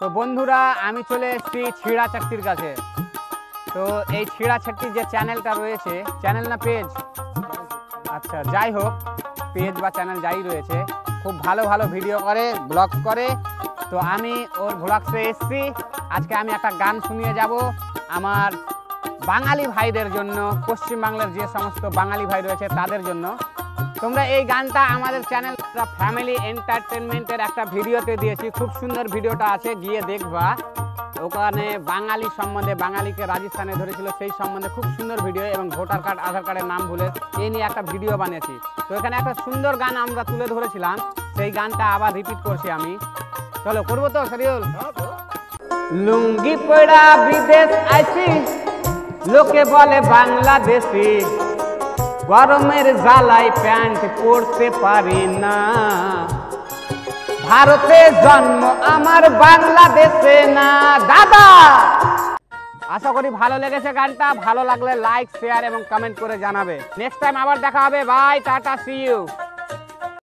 তো বন্ধুরা আমি চলে এসেছি ছিড়া চাকতির কাছে। তো এই ছিড়া চাকতির যে চ্যানেলটা রয়েছে, চ্যানেল না পেজ, আচ্ছা যাই হোক পেজ বা চ্যানেল যাই রয়েছে, খুব ভালো ভালো ভিডিও করে, ব্লগ করে। তো আমি ওর ব্লগসে এসেছি। আজকে আমি একটা গান শুনিয়ে যাব আমার বাঙালি ভাইদের জন্য, পশ্চিমবাংলার যে সমস্ত বাঙালি ভাই রয়েছে তাদের জন্য। তোমরা এই গানটা আমাদের চ্যানেল ফ্যামিলি এন্টারটেনমেন্টের একটা ভিডিওতে দিয়েছি, খুব সুন্দর ভিডিওটা আছে, গিয়ে দেখবা। ওখানে বাঙালি সম্বন্ধে, বাঙালিকে রাজস্থানে ধরেছিল সেই সম্বন্ধে খুব সুন্দর ভিডিও, এবং ভোটার কার্ড আধার কার্ডের নাম ভুলে এই নিয়ে একটা ভিডিও বানিয়েছি। তো এখানে একটা সুন্দর গান আমরা তুলে ধরেছিলাম, সেই গানটা আবার রিপিট করছি আমি। চলো করবো তো শরীয়ল। লুঙ্গি পড়া বিদেশ আইছি, লোকে বলে বাংলাদেশি, গরমের জ্বালায় প্যান্ট পরতে পারি না। ভারতে জন্ম আমার, বাংলাদেশে না। দাদা আশা করি ভালো লেগেছে গানটা। ভালো লাগলে লাইক, শেয়ার এবং কমেন্ট করে জানাবে। নেক্সট টাইম আবার দেখা হবে। বাই, টাটা, সি ইউ।